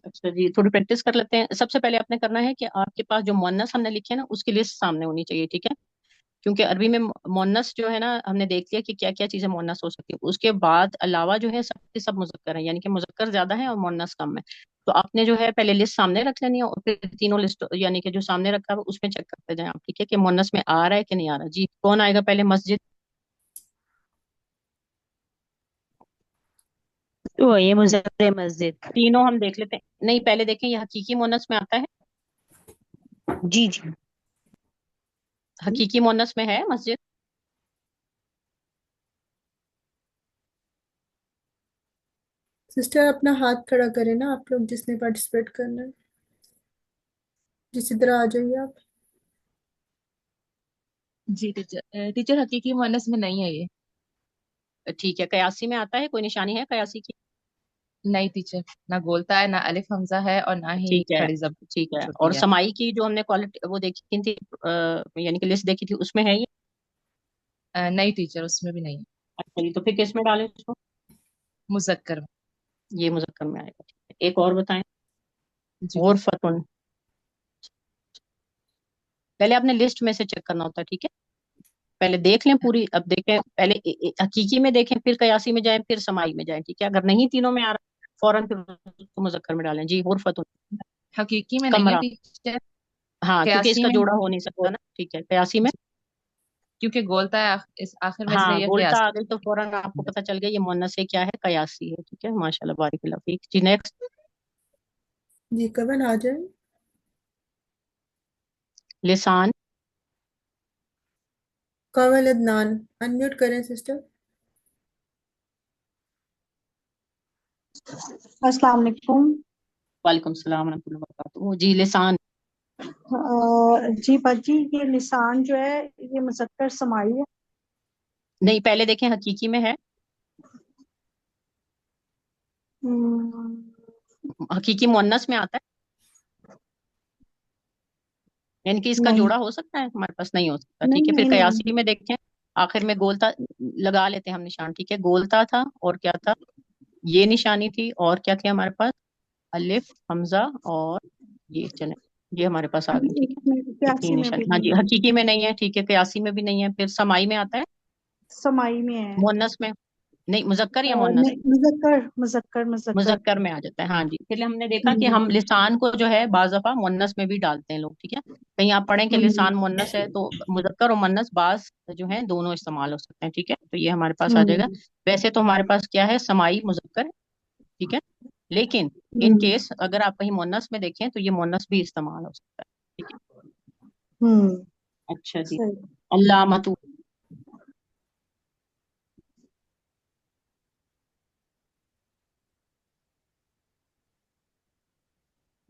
अच्छा जी, थोड़ी प्रैक्टिस कर लेते हैं। सबसे पहले आपने करना है कि आपके पास जो मुअन्नस हमने लिखे हैं ना उसकी लिस्ट सामने होनी चाहिए, ठीक है। क्योंकि अरबी में मुअन्नस जो है ना, हमने देख लिया कि क्या क्या चीजें मुअन्नस हो सकती है। उसके बाद अलावा जो है सब के सब मुज़क्कर है, यानी कि मुज़क्कर ज्यादा है और मुअन्नस कम है। तो आपने जो है पहले लिस्ट सामने रख लेनी है और फिर तीनों लिस्ट यानी कि जो सामने रखा है उसमें चेक करते जाएं आप, ठीक है, कि मुअन्नस में आ रहा है कि नहीं आ रहा। जी, कौन आएगा पहले? मस्जिद। वो ये मुजफ्फर मस्जिद। तीनों हम देख लेते हैं। नहीं, पहले देखें ये हकीकी मुअन्नस में आता है। जी जी। हकीकी मुअन्नस में है मस्जिद। सिस्टर अपना हाथ खड़ा करें ना, आप लोग जिसने पार्टिसिपेट करना है, जिस तरह आ जाइए आप। जी टीचर, टीचर हकीकी मुअन्नस में नहीं है ये। ठीक है, कयासी में आता है? कोई निशानी है कयासी की? नहीं टीचर, ना गोलता है, ना अलिफ हमजा है, और ना ही ठीक है। खड़ी जब ठीक है, और छोटी है। समाई की जो हमने क्वालिटी वो देखी थी, यानी कि लिस्ट देखी थी, उसमें है ये? नहीं टीचर, उसमें भी नहीं है। अच्छा जी, तो फिर किस में डालें इसको? मुजक्कर में। ये मुज़क्कर में आएगा, ठीक है। एक और बताएं। जी टीचर। गुरफतुन। पहले आपने लिस्ट में से चेक करना होता है, ठीक है। पहले देख लें पूरी, अब देखें पहले हकीकी में देखें, फिर कयासी में जाएं, फिर समाई में जाएं, ठीक है। अगर नहीं तीनों में आ रहा फौरन फिर उसको मुज़क्कर में डालें। जी, गुरफतुन। हकीकी में नहीं है कमरा। टीचर। हाँ, क्योंकि कयासी इसका में जोड़ा है। हो नहीं सकता ना, ठीक है। कयासी में, जी, क्योंकि गोलता है इस आखिर में, इसलिए हाँ, यह गोलता आ कयासी। गई तो फौरन आपको पता चल गया ये मुअन्नस है, क्या है, कयासी है, ठीक है। माशाल्लाह, बारिकल्लाह फीक। जी, नेक्स्ट। जी कवन आ जाए। लिसान। कवल अदनान। अनम्यूट करें सिस्टर। अस्सलाम वालेकुम। वालेकुम सलाम रहमतुल्लाहि व बरकातुहू। जी, लिसान। जी बाजी, ये लिसान जो है ये मुज़क्कर समाई है। नहीं, पहले देखें हकीकी में है। हम्म, हकीकी मुअन्नस में आता है, यानी कि इसका नहीं जोड़ा हो सकता है हमारे पास? नहीं हो सकता, नहीं ठीक है। फिर नहीं कयासी नहीं। में देखें, आखिर में गोलता लगा लेते हैं हम निशान, ठीक है। गोलता था और क्या था, ये निशानी थी, और क्या थी हमारे पास? अलिफ, हमजा, और ये चले, ये हमारे पास आ गई, ठीक है। इसमें ये इक्यासी तीन में भी निशानी, हाँ जी। नहीं है। हकीकी में नहीं है, ठीक है। कयासी में भी नहीं है। फिर समाई में आता है, समाई में है। मुअन्नस में। नहीं, मुजक्कर या मुअन्नस? नहीं, मुज़क्कर मुज़क्कर मुज़क्कर। मुजक्कर में आ जाता है, हाँ जी। फिर हमने देखा कि हम्म, हम लिसान को जो है बाज दफा मुअन्नस में भी डालते हैं लोग, ठीक है। कहीं आप पढ़ें कि हम्म, लिसान मुअन्नस है तो मुजक्कर और मुअन्नस बाज जो है दोनों इस्तेमाल हो सकते हैं, ठीक है। तो ये हमारे पास आ जाएगा। हम्म, वैसे तो हमारे पास क्या है, समाई मुजक्कर है, ठीक है। लेकिन इन हम्म, केस अगर आप कहीं मुअन्नस में देखें तो ये मुअन्नस भी इस्तेमाल हो सकता है, ठीक है। हम्म, अच्छा जी। सही। अल्लामतु।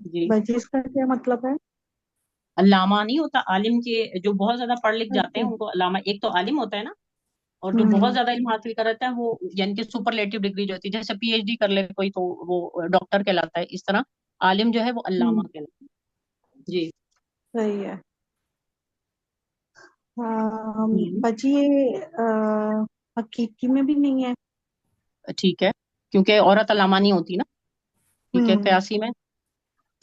जी। बाजी इसका क्या मतलब है? अल्लामा नहीं होता आलिम के, जो बहुत ज्यादा पढ़ लिख जाते हैं अच्छा। उनको अल्लामा। एक तो आलिम होता है ना, और जो बहुत हम्म, ज्यादा इल्म हासिल कर रहता है वो यानी कि सुपरलेटिव डिग्री जो होती है, जैसे पीएचडी कर ले कोई तो वो डॉक्टर कहलाता है। इस तरह आलिम जो है वो अल्लामा हम्म, कहलाता है। जी। सही है। हम्म, बाजी ये हकीकी में भी नहीं है। ठीक है, क्योंकि औरत अल्लामा नहीं होती ना, ठीक है। हम्म, कयासी में, अब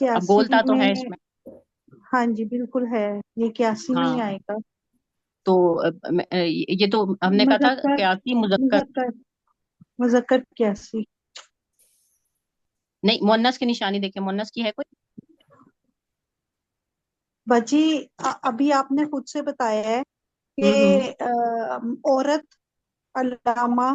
इक्यासी गोलता तो है में। इसमें। हाँ जी बिल्कुल है। ये इक्यासी में ही हाँ, आएगा। तो ये तो हमने कहा था मुजक्कर कयासी मुजक्कर। मुजक्कर मुजक्कर इक्यासी। नहीं, मुअन्नस की निशानी देखे, मुअन्नस की है कोई? बाजी अभी आपने खुद से बताया है हम्म। कि औरत अल्लामा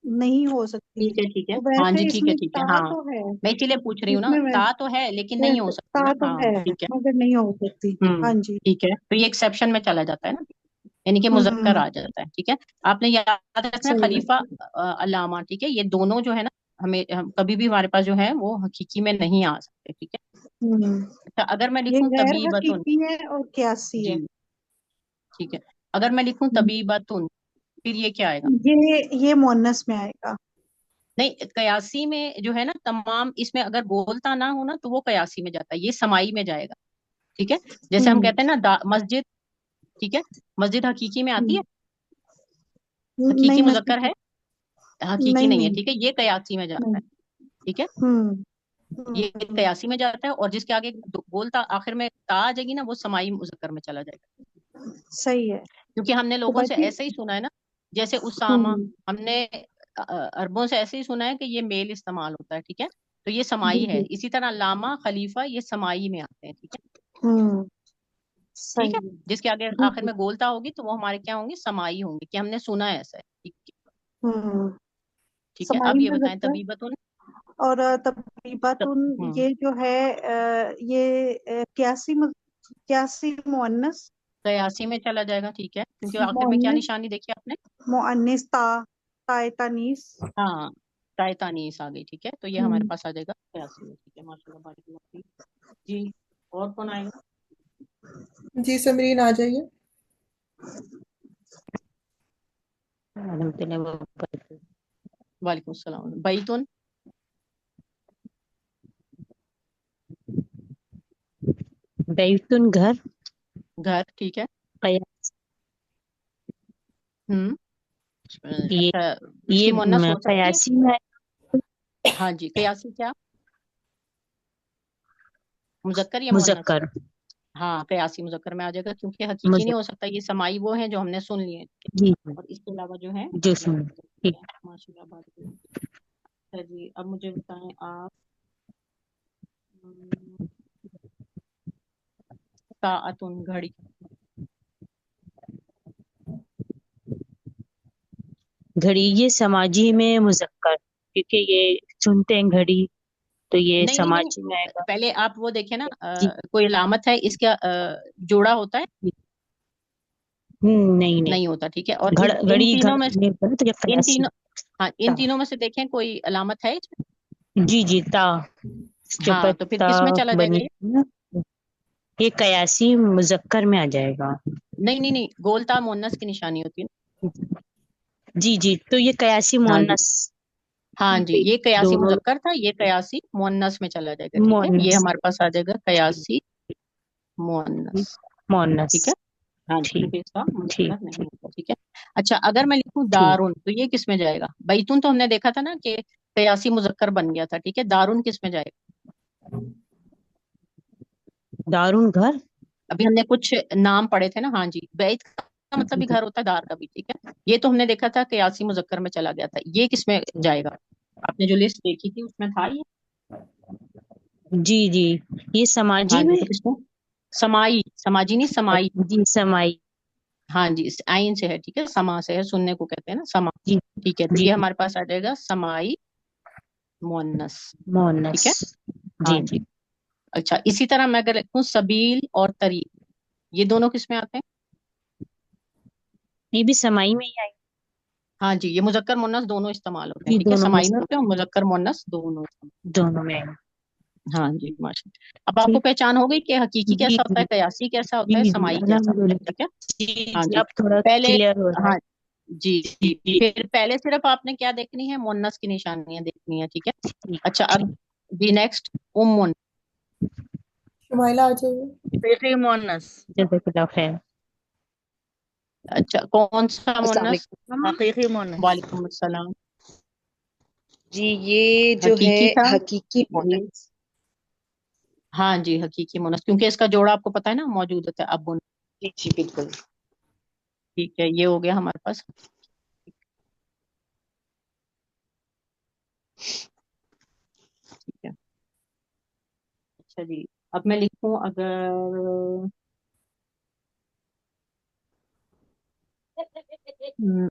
नहीं हो सकती। ठीक है, ठीक है, तो हाँ जी, वैसे ठीक है, इसमें ठीक है, ता हाँ। तो है। मैं इसीलिए पूछ रही हूँ ना, इसमें ता तो है लेकिन नहीं हो वैसे सकती ता ना, तो हाँ, है ठीक है। मगर नहीं हो सकती। हाँ जी। ठीक है, तो ये एक्सेप्शन में चला जाता है ना, यानी कि मुजक्कर हम्म, आ जाता है, ठीक है। आपने याद रखना है, सही है। खलीफा अलामा, ठीक है। ये दोनों जो है ना, कभी भी हमारे पास जो है वो हकीकी में नहीं आ सकते, ठीक है। हम्म, अच्छा, अगर मैं ये लिखूं गैर तबीबतुन। हकीकी है और क्यासी जी, है। ठीक है। अगर मैं लिखूं हम्म, तबीबतुन, फिर ये क्या आएगा? ये मुअन्नस में आएगा। नहीं, कयासी में जो है ना तमाम, इसमें अगर बोलता ना हो ना तो वो कयासी में जाता है, ये समाई में जाएगा, ठीक है। जैसे हम हम्म, कहते हैं ना मस्जिद, ठीक है। मस्जिद हकीकी में आती है? हम्म, हकीकी नहीं मुजक्कर मस्जिद। है, हकीकी नहीं नहीं है, नहीं ठीक है। ये कयासी में जाता नहीं। है, ठीक है। हम्म, یہ हम्म, قیاسی میں جاتا ہے، اور جس کے آگے گول تا آخر میں تا آ جائے گی نا، وہ سمائی مذکر میں چلا جائے گا، सही है। کیونکہ ہم نے तो لوگوں سے बाजी ایسے ہی سنا ہے نا، جیسے اسامہ، हम्म ہم نے عربوں سے ایسے ہی سنا ہے کہ یہ میل استعمال ہوتا ہے، ٹھیک ہے، تو یہ जी سمائی ہے۔ जी اسی طرح لاما، خلیفہ، یہ سمائی میں آتے ہیں، ٹھیک ہے، हम्म ٹھیک ہے، सही है। جس کے آگے जी آخر जी میں گولتا ہوگی تو وہ ہمارے کیا ہوں گے، سمائی ہوں گے، کہ ہم نے سنا ہے ایسا ہے، हम्म ٹھیک ہے۔ اب समाई یہ में بتائیں लगता है। طبیبتن، और तबीबातुन ہوں ये जो है ये क्यासी मुअन्नस قیاسی میں چلا جائے گا، ٹھیک ہے، کیونکہ آخر میں کیا मुअन्नस نشانی دیکھی آپ نے، मुअन्निस ताए तानीस। ہاں تائے تانیث آ گئی، ٹھیک ہے، تو یہ ہمارے हम्म پاس آ جائے گا قیاسی میں، ٹھیک ہے، ماشاء اللہ، بارک اللہ فیک۔ جی، اور کون آئے گا؟ جی سمرین آ جائیے۔ وعلیکم السلام۔ بیتن، بیتن گھر، گھر، ٹھیک ہے، قیاس ہوں یہ اچھا، اس کی مونس ہو سکتی ہے، قیاسی میں ہاں جی، قیاسی کیا، مذکر یا مونس؟ مذکر ہاں قیاسی مذکر میں آ جائے گا، کیونکہ حقیقی نہیں ہو سکتا، یہ سمائی وہ ہیں جو ہم نے سن لیے ہیں، جی اور اس کے علاوہ جو ہے جو نہیں سن ہو سکتا، ٹھیک ٹھیک۔ ہے، ماشاء اللہ، بارک اللہ فیک۔ اچھا جی، اب مجھے بتائیں آپ، ساعتن، گھڑی، گھڑی یہ سماجی میں مذکر، کیونکہ یہ سنتے ہیں گھڑی تو یہ نہیں نہیں سماجی میں آئے نہیں، گا۔ پہلے آپ وہ دیکھیں نا، جی کوئی علامت ہے اس کا، جوڑا ہوتا ہے، نہیں نہیں، نہیں ہوتا، ٹھیک ہے، اور ان گھڑی تینوں میں، نہیں بولے تو یہ ان قیاسی تینوں، ہاں تا، ان تینوں میں سے دیکھیں کوئی علامت ہے اس جی جی تا، میں؟ کے ہاں، اوپر تو پھر تا کس میں چلا جائے بنی گا یہ؟ ہے نا، یہ قیاسی مذکر میں آ جائے گا۔ نہیں نہیں نہیں، گولتا مونس کی نشانی ہوتی ہے جی جی، تو یہ قیاسی نا، ہاں جی، مونس ہاں جی، یہ قیاسی دونوں مذکر تھا، یہ قیاسی مونس میں چلا جائے گا، ٹھیک ہے، یہ مونس ہمارے پاس آ جائے گا قیاسی مونس، مونس، ٹھیک ہے، ہاں جی، ٹھیک کیونکہ اس کا ٹھیک مذکر نہیں ٹھیک ہوتا، ٹھیک ہے۔ اچھا، اگر میں لکھوں ٹھیک۔ دارن، تو یہ کس میں جائے گا؟ بیتون تو ہم نے دیکھا تھا نا کہ قیاسی مذکر بن گیا تھا، ٹھیک ہے، دارن کس میں جائے گا؟ دارون گھر، ابھی ہم نے کچھ نام پڑھے تھے نا، ہاں جی، بیت کا مطلب بھی گھر ہوتا ہے، دار کا بھی، ٹھیک ہے، یہ تو ہم نے دیکھا تھا قیاسی مذکر میں چلا گیا تھا، یہ کس میں جائے گا؟ آپ نے جو لسٹ دیکھی تھی اس میں تھا یہ، جی جی، یہ ہاں سماجی جی، میں، تو کس میں؟ سمائی، سماجی نہیں، سمائی، جی سمائی، ہاں جی، اس آئین سے ہے، ٹھیک ہے، سما سے ہے، سننے کو کہتے ہیں نا، سما، جی ٹھیک ہے، تو جی یہ ہمارے پاس آ جائے گا سمائی مونس، مونس، ٹھیک ہے، جی ہاں جی۔ اچھا، اسی طرح میں اگر لکھوں سبیل اور طریق، یہ دونوں کس میں آتے ہیں؟ یہ بھی سمائی میں ہی آئے ہاں جی، یہ مذکر مونس دونوں استعمال ہوتے ہیں، گی، ٹھیک ہے، دونوں میں سمائی میں سے ہوتے ہیں اور مذکر مونس دونوں استعمال، دونوں میں آئے گا۔ ہاں جی، ماشاء اللہ۔ اب آپ کو ٹھیک، پہچان ہو گئی کہ حقیقی جی کیسا ہوتا جی ہے، قیاسی کیسا ہوتا ہے، جی جی، سمائی کیسا ہوتا ہے، الحمدللہ، ٹھیک ہے، جی ہاں جی جی، اب تھوڑا پہلے، کلیئر ہو رہا ہاں ہے۔ جی جی جی، جی پھر پہلے صرف آپ نے کیا دیکھنی ہے، مونس کی نشانیاں دیکھنی ہے، ٹھیک ہے۔ ٹھیک اچھا، اب ٹھیک، جی نیکسٹ، امن، شمائلہ آ جائیے۔ حقیقی مونس، جزاک اللہ خیر۔ اچھا، کون سا السلام مونس؟ علیکم حقیقی مونس، وعلیکم السلام۔ جی، یہ جو ہے حقیقی تھا حقیقی یہ، مونس، ہاں جی، حقیقی مونس، کیونکہ اس کا جوڑا آپ کو پتا ہے نا موجود ہوتا ہے، ابن، جی جی بالکل۔ ٹھیک ہے، یہ ہو گیا ہمارے پاس، ٹھیک ہے۔ اچھا جی، اب میں لکھوں اگر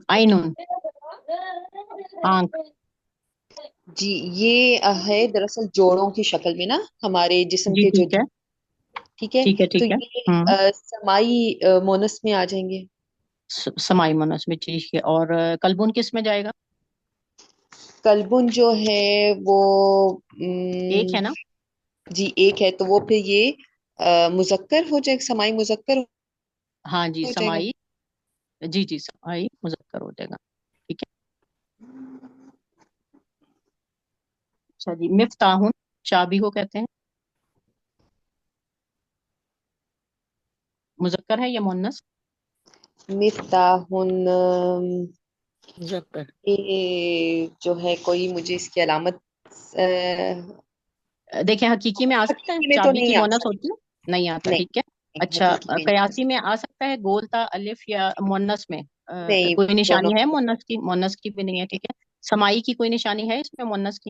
آئینن، آنکھ، جی، یہ ہے دراصل جوڑوں کی شکل میں نا ہمارے جسم جی کے جو، ٹھیک ہے، ٹھیک ہے، ٹھیک ہے، تو ٹھیک ہے، یہ سمائی مونس میں آ جائیں گے۔ سمائی مونس میں، ٹھیک ہے، اور قلبون کس میں جائے گا؟ کلبن جو ہے وہ ایک ہے نا، جی ایک ہے، تو وہ پھر یہ مذکر ہو جائے گا، سمائی مذکر ہاں جی، ہو جائے گا۔ سمائی، جی جی، سمائی مذکر ہو جائے گا، ٹھیک ہے۔ اچھا جی، مفتاحن، چابی کو کہتے ہیں، مذکر ہے یا مونس؟ مفتاح، مذکر، یہ جو ہے کوئی مجھے اس کی علامت देखें हकीकी में आ सकता है, हकीकी में तो चाबी नहीं की आ मोनस सकता। होती है, नहीं आता, नहीं ठीक है। नहीं, अच्छा हकीकी में नहीं आ कयासी में आ सकता है, गोलता अलिफ या मोनस में नहीं, कोई दोनों निशानी है मोनस की? मोनस की भी नहीं है, ठीक है। समाई की कोई निशानी है इसमें मोनस की?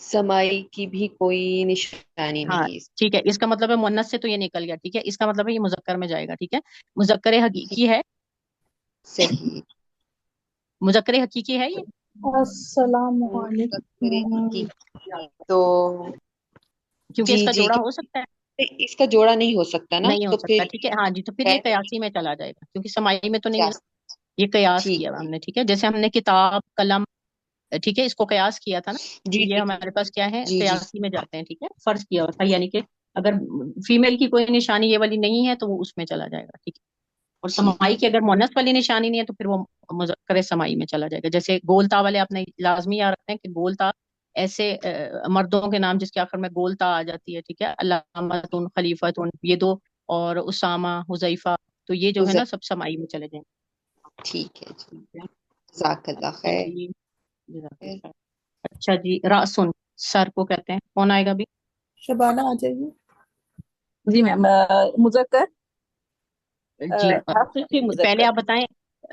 समाई की भी कोई निशानी हाँ नहीं। ठीक है, इसका मतलब है मोनस से तो ये निकल गया, ठीक है, इसका मतलब है ये मुजक्कर में जाएगा, ठीक है। मुजक्कर हकीकी है, सही। मुजक्कर हकीकी है ये? अस्सलाम मुज़क्कर वालेकुम। हकीकी तो क्योंकि जी इसका जी, जोड़ा हो सकता है, इसका जोड़ा नहीं हो सकता ना, नहीं हो तो सकता, फिर ठीक है। हाँ जी, तो फिर ये है कयासी में चला जाएगा, क्योंकि समाई में तो नहीं क्या। है ना, ये कयास ठीक किया ठीक। हमने, ठीक है। जैसे हमने किताब कलम, ठीक है, इसको कयास किया था ना, जी तो ये जी जी हमारे पास क्या है, जी जी। कयासी में जाते हैं, ठीक है, फर्ज किया हुआ था, यानी कि अगर फीमेल की कोई निशानी ये वाली नहीं है तो वो उसमें चला जाएगा, ठीक है। और ठीक समाई है। की अगर मोनस वाली निशानी नहीं है तो फिर वो मुजक्कर समाई में चला जाएगा। जैसे गोलता वाले आपने लाजमी याद रखते हैं कि गोलता ऐसे मर्दों के नाम जिसके आखिर में गोलता आ जाती है, ठीक है, अल्लामतुन खलीफतुन, ये दो, और उसामा हुजैफा, तो ये जो है ना गुजर। सब समाई में चले जाएंगे, ठीक है जी। ठीक है। जज़ाकल्लाह अच्छा खैर। जी, जज़ाकल्लाह। अच्छा जी, रासुन, सर को कहते हैं, कौन आएगा अभी? शबाना आ जाइए। जी मैम, मुजक्कर, जी हकीकी पहले मुजक्कर। आप बताएं।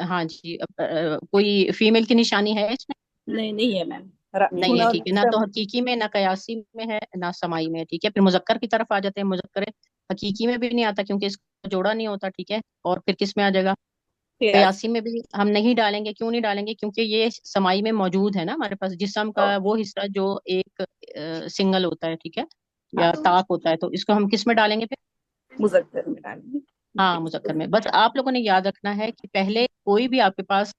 हाँ जी, कोई फीमेल की निशानी है इसमें? नहीं, नहीं है मैम। नहीं है, सुना ठीक है, ना तो हकीकी में, ना कयासी में है, ना समाई में है, ठीक है। फिर मुजक्कर की तरफ आ जाते हैं, मुजक्कर हकीकी में भी नहीं आता क्योंकि इसका जोड़ा नहीं होता, ठीक है। और फिर किस में आ जाएगा? कयास। कयासी में भी हम नहीं डालेंगे, क्यों नहीं डालेंगे? क्योंकि ये समाई में मौजूद है ना हमारे पास, जिस्म का वो हिस्सा जो एक सिंगल होता है, ठीक है, या हाँ, ताक होता है, तो इसको हम किस में डालेंगे फिर? मुजक्कर में डालेंगे। हाँ मुजक्कर में। बस आप लोगों ने याद रखना है कि पहले कोई भी आपके पास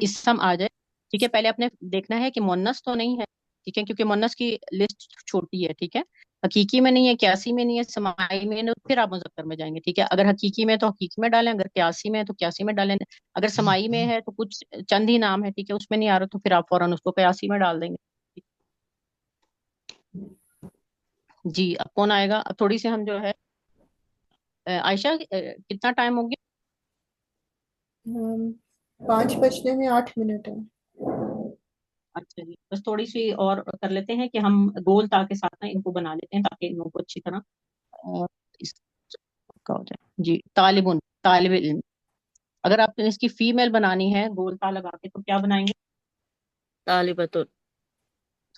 इसम आ जाए, ठीक है, पहले आपने देखना है कि मुन्नस तो नहीं है, ठीक है, क्योंकि मुन्नस की लिस्ट छोटी है, ठीक है। हकीकी में नहीं है, क्यासी में नहीं है, समाई में नहीं, तो फिर आप मुजक्कर में जाएंगे, ठीक है। अगर हकीकी में है तो हकीकी में डालें, अगर क्यासी में है तो क्यासी में डालें, अगर समाई में है तो कुछ चंद ही नाम है, ठीक है, उसमें नहीं आ रहा तो फिर आप फौरन उसको क्यासी में डाल देंगे। जी अब कौन आएगा? अब थोड़ी सी हम जो है आयशा कितना टाइम हो गया? 5 बजने में 8 मिनट है। अच्छा जी, बस थोड़ी सी और कर लेते हैं कि हम गोल ता के साथ ना इनको बना लेते हैं ताकि इनको अच्छी तरह इसका हो जाए। जी तालिबुन, तालिब इल्म। अगर आपने इसकी फीमेल बनानी है गोल ता लगा के तो क्या बनाएंगे? तालिबतुन।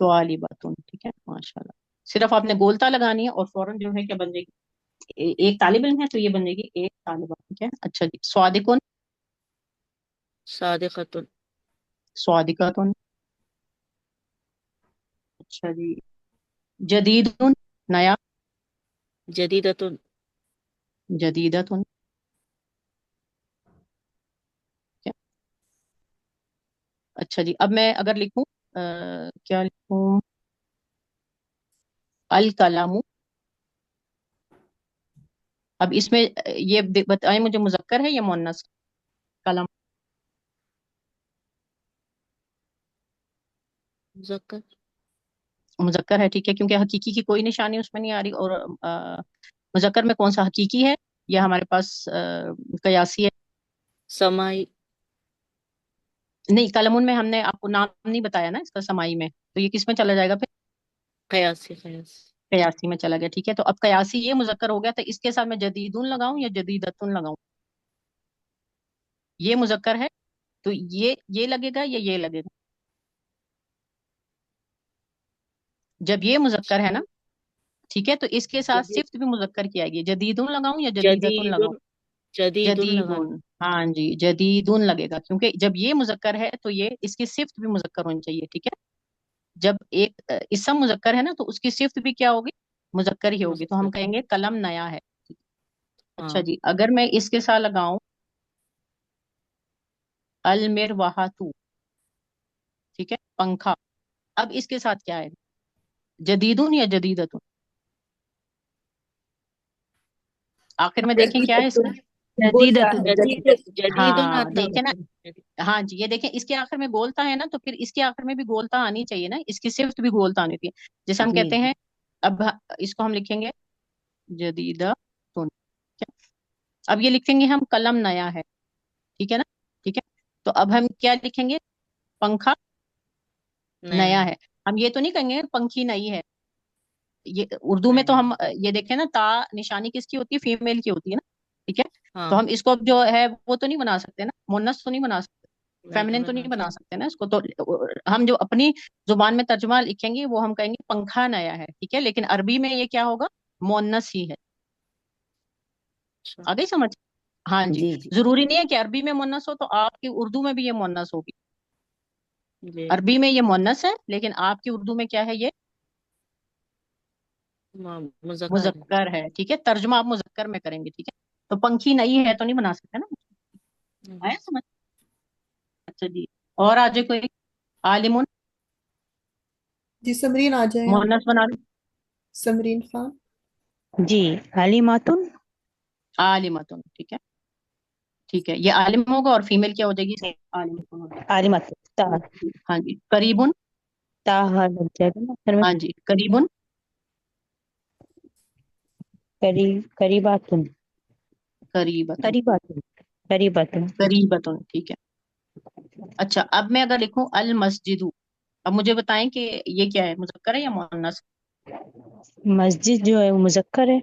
तालिबतुन, ठीक है, माशाल्लाह। सिर्फ आपने गोल ता लगानी है और फौरन जो है क्या बन जाएगी? एक तालिब इल्म है तो ये बन जाएगी एक तालिबा, ठीक है। अच्छा जी, स्वादिकुन, सादिकतुन। स्वादिकातुन। अच्छा जी, जदीदुन, नया, जदीदतुन। जदीदतुन, ठीक है। अच्छा जी, अब मैं अगर लिखूं क्या लिखूं? अल कलामु। अब इसमें ये बताएं मुझे, मुजक्कर है या मुन्नस? कलम मुजक्कर। मुजक्कर है, ठीक है, क्योंकि हकीकी की कोई निशानी उसमें नहीं आ रही। और मुजक्कर में कौन सा हकीकी है? या हमारे पास कयासी है? समाई। नहीं, कलमुन में हमने आपको नाम नहीं बताया ना इसका, समाई में, तो ये किस में चला जाएगा फिर? कयासी, कयास। कयासी में चला गया, ठीक है। तो अब कयासी ये मुजक्कर हो गया, तो इसके साथ मैं जदीदुन लगाऊं या जदीदतुन लगाऊं? ये मुजक्कर है तो ये लगेगा या ये लगेगा? जब ये मुजक्कर है ना, ठीक है, तो इसके साथ जदीद। सिफ्त भी मुजक्कर की आएगी। जदीदुन लगाऊं या जदीदतुन लगाऊं? जदीदुन। जदीदुन लगाना। जदीदुन, हाँ जी, जदीदुन लगेगा, क्योंकि जब ये मुजक्कर है तो ये इसकी सिफ्त भी मुजक्कर होनी चाहिए, ठीक है। जब एक इसम मुजक्कर है ना तो उसकी सिफ्त भी क्या होगी? मुजक्कर ही होगी, तो हम मुजक्कर। कहेंगे कलम नया है। अच्छा हाँ। जी, अगर मैं इसके साथ लगाऊं अल मिरवाहतु, ठीक है, पंखा, अब इसके साथ क्या है? जदीदुन या जदीदतुन? आखिर में देखें क्या है इसका? गोलता जदीदतुन। है, जदीद। जदीद। जदीदुन हाँ आता देखे ना, है। हाँ जी, ये देखें इसके आखिर में गोलता है ना, तो फिर इसके आखिर में भी गोलता आनी चाहिए ना, इसकी सिफ्त भी गोलता आनी चाहिए। जैसे हम जी कहते जी। हैं, अब इसको हम लिखेंगे जदीदा तुन, ठीक है? अब ये लिखेंगे हम कलम नया है, ठीक है ना, ठीक है। तो अब हम क्या लिखेंगे? पंखा नया नया है। है। हम ये तो नहीं कहेंगे पंखी नई है, یہ اردو میں تو ہم یہ دیکھیں نا، تا نشانی کس کی ہوتی ہے؟ فیمیل کی ہوتی ہے نا، ٹھیک ہے. تو ہاں ہم اس کو اب جو ہے وہ تو نہیں بنا سکتے نا، مونس تو نہیں بنا سکتے، نہیں فیمنن تو بنا نہیں بنا سکتے نا اس کو. تو ہم جو اپنی زبان میں ترجمہ لکھیں گے وہ ہم کہیں گے پنکھا نیا ہے، ٹھیک ہے. لیکن عربی میں یہ کیا ہوگا؟ مونس ہی ہے. اچھا. آ گئی سمجھ؟ ہاں جی. جی جی ضروری نہیں ہے کہ عربی میں مونس ہو تو آپ کی اردو میں بھی یہ مونس ہوگی. جی عربی میں یہ مونس ہے لیکن آپ کی اردو میں کیا ہے؟ یہ مذکر ہے. مذکر ہے، ٹھیک ہے. ترجمہ آپ مذکر میں کریں گے، ٹھیک ہے. تو پنکھی نئی ہے تو نہیں بنا سکتے نا. آیا سمجھ؟ اچھا جی. اور آجے کوئی عالمون جی سمرین آ جائیں آپ. مونس بنا لیں. سمرین خان. جی علیماتن. عالمتن، ٹھیک ہے. ٹھیک ہے، یہ عالم ہوگا اور فیمیل کیا ہو جائے گی؟ عالمتن ہو جائے عالماتن تا گی. ہاں جی. قریبن. تا ہا لگ جائے گا نا آخر میں. ہاں جی. قریبن. قریباتن. قریبتن. قریباتن. قریباتن. قریبتن، ٹھیک ہے. اچھا، اب میں اگر لکھوں المسجد، اب مجھے بتائیں کہ یہ کیا ہے، مذکر ہے یا مؤنث؟ مسجد جو ہے وہ مذکر ہے.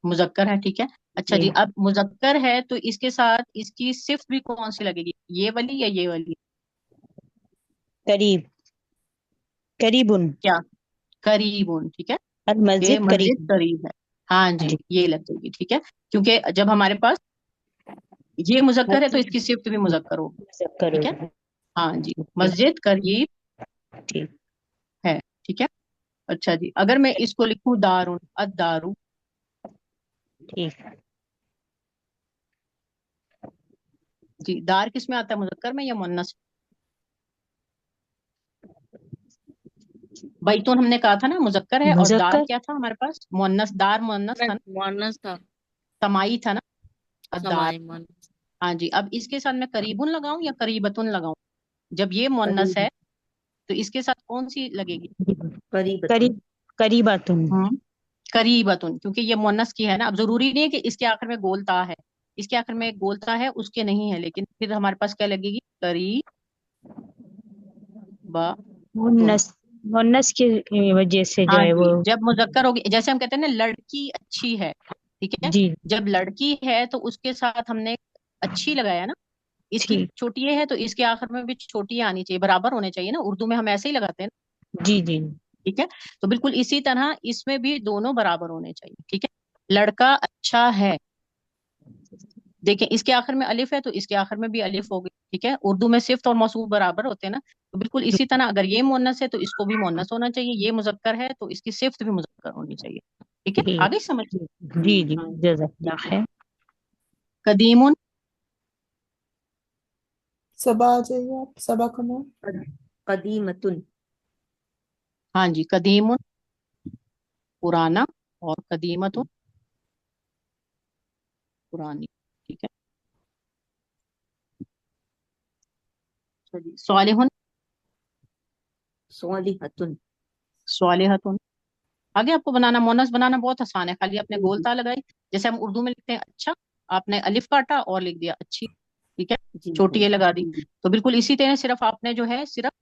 مذکر ہے، ٹھیک ہے. اچھا جی جی. اب مذکر ہے تو اس کے ساتھ اس کی صفت بھی کون سی لگے گی؟ یہ والی یا یہ والی؟ قریب. قریبن. کیا؟ قریبن، ٹھیک ہے. کہ المسجد مسجد قریب. قریب ہے. ہاں جی، جی یہ لگ جائے گی، ٹھیک ہے. کیونکہ جب ہمارے پاس یہ مذکر ہے تو اس کی صفت بھی مذکر ہوگی، مذکر ٹھیک ہے. ہوگا. ہاں جی. ٹھیک مسجد قریب ٹھیک. ہے، ٹھیک ہے. اچھا جی. اگر میں اس کو لکھوں دارن، الدارو، ٹھیک. جی. دار کس میں آتا ہے، مذکر میں یا مؤنث؟ بیتون ہم نے کہا تھا نا مذکر ہے، اور دار مذکر کیا تھا ہمارے پاس؟ مؤنث. دار مؤنث تھا نا، مؤنث تھا. سمائی تھا نا الدار. سمائی مؤنث. ہاں جی. اب اس کے ساتھ میں قریبن لگاؤں یا قریبتن لگاؤں؟ جب یہ مؤنث قریب. ہے تو اس کے ساتھ کون سی لگے گی؟ قریب. قریباتن. ہوں. قریبتن، کیونکہ یہ مؤنث کی ہے نا. اب ضروری نہیں ہے کہ اس کے آخر میں گول تا ہے، اس کے آخر میں ایک گول تا ہے، اس کے نہیں ہے، لیکن پھر ہمارے پاس کیا لگے گی؟ قریبتن. مؤنث. مؤنث کی وجہ سے جو ہاں ہے وہ. جی. جب مذکر ہوگی، جیسے ہم کہتے ہیں نا لڑکی اچھی ہے، ٹھیک ہے. جی جب لڑکی ہے تو اس کے ساتھ ہم نے اچھی لگایا نا. اس کی ٹھیک. چھوٹی ہے تو اس کے آخر میں بھی چھوٹی آنی چاہیے، برابر ہونے چاہیے نا. اردو میں ہم ایسے ہی لگاتے ہیں نا، جی جی. ٹھیک ہے. تو بالکل اسی طرح اس میں بھی دونوں برابر ہونے چاہیے، ٹھیک ہے. لڑکا اچھا ہے، دیکھیں اس کے آخر میں الف ہے تو اس کے آخر میں بھی الف ہوگی، ٹھیک ہے. اردو میں صفت اور موصوف برابر ہوتے ہیں نا. تو بالکل اسی طرح اگر یہ مؤنث ہے تو اس کو بھی مؤنث ہونا چاہیے، یہ مذکر ہے تو اس کی صفت بھی مذکر ہونی چاہیے، ٹھیک ہے. ٹھیک. آگے سمجھ. جی جی ہاں. جزاک اللہ خیر. قدیم. صبا آ جائیے آپ. صبا کا نام. قدیمتن. ہاں جی. قدیم پرانا، اور قدیمت پرانی، ٹھیک ہے. چلیے. صالح. صالحتن. صالحۃ. آگے آپ کو بنانا مونس بنانا بہت آسان ہے، خالی آپ نے گول تا لگائی. جیسے ہم اردو میں لکھتے ہیں اچھا، آپ نے الف کاٹا اور لکھ دیا اچھی، ٹھیک ہے. جی چھوٹی اے لگا دی. تو بالکل اسی طرح صرف آپ نے جو ہے صرف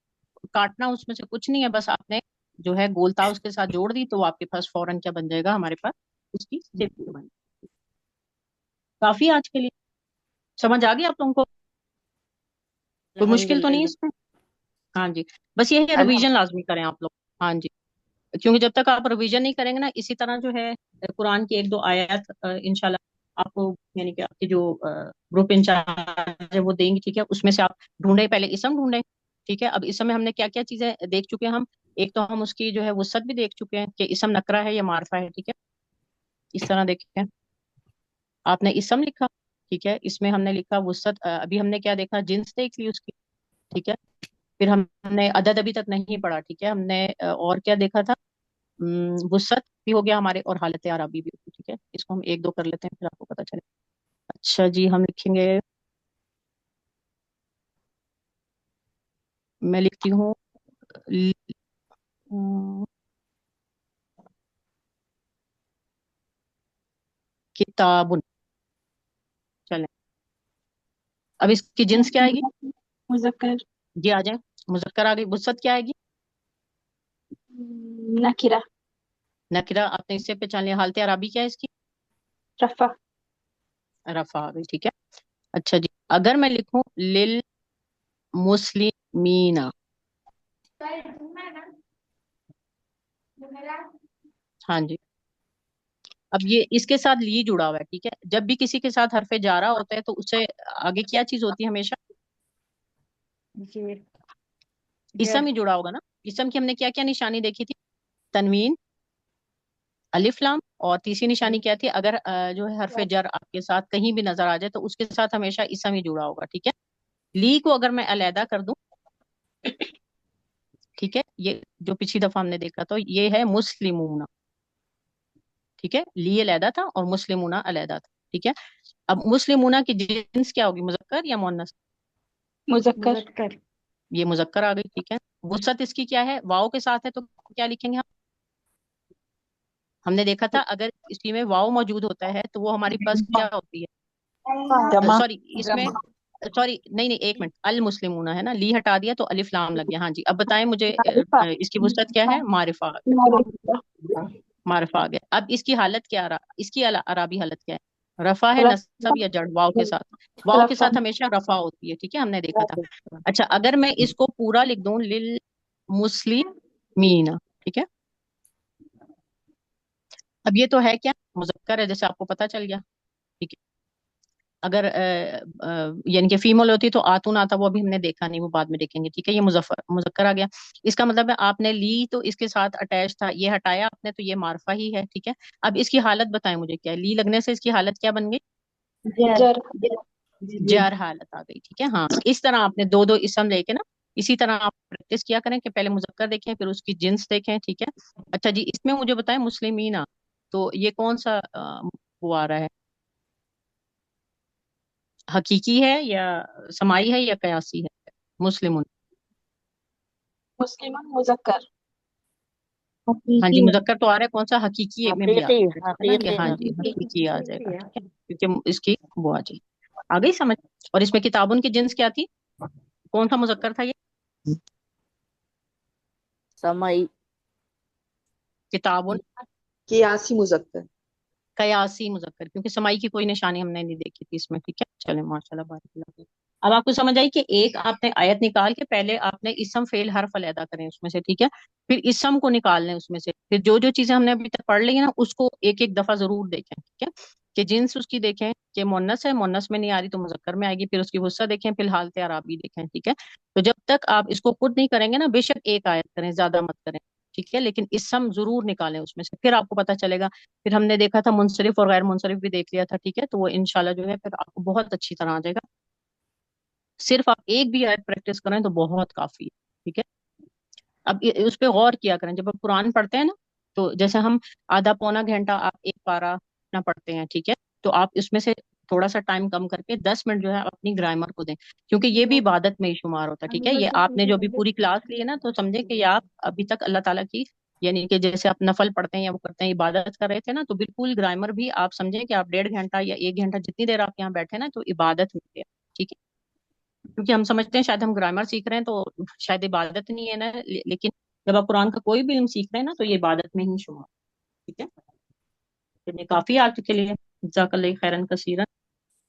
کاٹنا، اس میں سے کچھ نہیں ہے، بس آپ نے جو ہے گول تا اس کے ساتھ جوڑ دی تو آپ کے پاس فوراً کیا بن جائے گا؟ ہمارے پاس اس کی صفت بن. کافی آج کے لیے سمجھ آ گئی آپ لوگوں کو؟ کوئی الحمد مشکل تو نہیں ہے للہ. اس میں؟ ہاں جی. بس یہ ہے ریویژن الحمد لازمی کریں آپ لوگ. ہاں جی. کیونکہ جب تک آپ ریویژن نہیں کریں گے نا، اسی طرح جو ہے قرآن کی ایک دو آیات انشاءاللہ آپ کو، یعنی کہ آپ کے جو گروپ انچارج ہے وہ دیں گی، ٹھیک ہے. اس میں سے آپ ڈھونڈیں، پہلے اسم ڈھونڈیں، ٹھیک ہے. اب اسم میں ہم نے کیا کیا چیزیں دیکھ چکے ہیں ہم. ایک تو ہم اس کی جو ہے وسعت بھی دیکھ چکے ہیں کہ اسم نکرہ ہے یا معرفہ ہے، ٹھیک ہے. اس طرح دیکھیں، آپ نے اسم لکھا، ٹھیک ہے. اس میں ہم نے لکھا وسعت. ابھی ہم نے کیا دیکھا؟ جنس دیکھ لی اس کی، ٹھیک ہے. پھر ہم نے عدد ابھی تک نہیں پڑھا، ٹھیک ہے. ہم نے اور کیا دیکھا تھا؟ وسعت بھی ہو گیا ہمارے، اور حالت عربی بھی ہوگی، ٹھیک ہے. اس کو ہم ایک دو کر لیتے ہیں پھر آپ کو پتہ چلے. اچھا جی. ہم لکھیں گے، میں لکھتی ہوں کتاب. چلیں. اب اس کی جنس کیا آئے گی؟ مذکر. جی آ جائیں. مذکر آ گئی. وسعت کیا آئے گی؟ نکرہ. नकिरा आपने इससे पहचान लिया, हालत अराबी क्या है इसकी? रफा। रफा आ गई, ठीक है। अच्छा जी, अगर मैं लिखूं लिल मुस्लिमीना, हाँ जी, अब ये इसके साथ ली जुड़ा हुआ है, ठीक है। जब भी किसी के साथ हरफे जारा होता है तो उससे आगे क्या चीज होती है हमेशा? ये इसम ही जुड़ा होगा ना। इसम की हमने क्या क्या निशानी देखी थी? तनवीन, अलिफ लाम, और तीसरी निशानी क्या थी? अगर जो है हरफे जर आपके साथ कहीं भी नजर आ जाए तो उसके साथ हमेशा इसम ही जुड़ा होगा, ठीक है। ली को अगर मैं अलहदा कर दूं, ठीक है, ये जो पिछली दफा हमने देखा तो ये है मुस्लिमूना, ठीक है। ली अलहदा था और मुस्लिमूना अलहदा था, ठीक है। अब मुस्लिमूना की जिन्स क्या होगी, मुजक्कर या मुअन्नस? मुजक्कर। मुजक्कर। ये मुजक्कर आ गई, ठीक है। वुसअत इसकी क्या है? वाव के साथ है तो क्या लिखेंगे हम? हमने देखा था अगर इसी में वाव मौजूद होता है तो वो हमारे पास क्या होती है? जमा। सॉरी, इसमें सॉरी नहीं नहीं, एक मिनट, अल मुस्लिमूना है ना, ली हटा दिया तो अलिफ लाम लग गया। हाँ जी, अब बताएं मुझे मारिफा। इसकी वुसअत क्या है? मारिफा आ गया, मारिफा। मारिफा आ गया। अब इसकी हालत क्या इसकी अराबी हालत क्या है? रफा है, रफा। नसब या जड़? वाव के साथ, वाव के रफा। साथ हमेशा रफा होती है, ठीक है, हमने देखा था। अच्छा, अगर मैं इसको पूरा लिख दूं लिल मुस्लिमीना, ठीक है। अब ये तो है क्या? मुजक्कर है, जैसे आपको पता चल गया, ठीक है। अगर यानी कि फीमेल होती तो आतून आता, वो अभी हमने देखा नहीं, वो बाद में देखेंगे, ठीक है। ये मुजफ्फर मुजक्कर आ गया। इसका मतलब है आपने ली तो इसके साथ अटैच था, ये हटाया आपने तो ये मारफा ही है, ठीक है। अब इसकी हालत बताएं मुझे, क्या है? ली लगने से इसकी हालत क्या बन गई? जर। जार हालत आ गई, ठीक है। हाँ, इस तरह आपने दो दो इसम लेके ना, इसी तरह आप प्रैक्टिस किया करें कि पहले मुजक्कर देखें फिर उसकी जिन्स देखें, ठीक है। अच्छा जी, इसमें मुझे बताएं मुस्लिमीना, तो ये कौन सा वो आ रहा है? हकीकी है या समाई है या कयासी है? मुस्लिम, मुस्लिम मुजक्कर। हाँ जी, हकीकी है। मुजक्कर तो आ रहा है, कौन सा? हकीकी में भी आ हकीकी सकता है ना ये, हकीकी हाँ जी, हकीकी। हकीकी आ जाएगा, ठीक है, क्योंकि इसकी वो आ जाएगी। आ गई समझ? और इसमें किताबुन की जिन्स क्या थी? कौन सा मुजक्कर था ये? समय किताबुन कियासी मुजक्कर। कयासी मुजक्कर, क्योंकि समाई की कोई निशानी हमने नहीं देखी थी इसमें, ठीक है। चले माशाल्लाह, बारिक। अब आपको समझ आई कि एक आपने आयत निकाल के पहले आपने इसम फेल हर्फ अलैदा करें उसमें से, ठीक है। फिर इसम को निकाल लें उसमें से, फिर जो जो चीजें हमने अभी तक पढ़ ली है ना उसको एक एक दफा जरूर देखें, ठीक है। कि जिन्स उसकी देखें कि मुन्नस है, मुन्नस में नहीं आ रही तो मुजक्कर में आएगी, फिर उसकी वुस्सा देखें, फिर हालत अराबी देखें, ठीक है। तो जब तक आप इसको खुद नहीं करेंगे ना, बेशक एक आयत करें, ज्यादा मत करें, ठीक है, लेकिन इसम जरूर निकालें उसमें से, फिर आपको पता चलेगा। फिर हमने देखा था मुनसरिफ और गैर मुनसरिफ भी देख लिया था, ठीक है। तो वो इंशाल्लाह जो है फिर आपको बहुत अच्छी तरह आ जाएगा। सिर्फ आप एक भी आयत प्रैक्टिस करें तो बहुत काफी है, ठीक है। अब उस पर गौर किया करें, जब आप कुरान पढ़ते हैं ना, तो जैसे हम आधा पौना घंटा आप एक पारा अपना पढ़ते हैं, ठीक है। तो आप इसमें से थोड़ा सा टाइम कम करके 10 मिनट जो है अपनी ग्रामर को दें, क्योंकि ये भी इबादत में ही शुमार होता है, ठीक है। ये आपने जो अभी पूरी क्लास ली है ना, तो समझे कि ये आप अभी तक अल्लाह ताला की, यानी कि जैसे आप नफल पढ़ते हैं या वो करते हैं, इबादत कर रहे थे ना, तो बिल्कुल ग्रामर भी आप समझे कि आप 1.5 घंटा या 1 घंटा जितनी देर आप यहाँ बैठे ना, तो इबादत में है, ठीक है। क्योंकि हम समझते हैं शायद हम ग्रामर सीख रहे हैं तो शायद इबादत नहीं है ना, लेकिन जब आप कुरान का कोई भी इल्म सीख रहे हैं ना, तो ये इबादत में ही शुमार, ठीक है। तो ये काफी है आज के लिए। जज़ाकल्लाह खैरन कसीरन।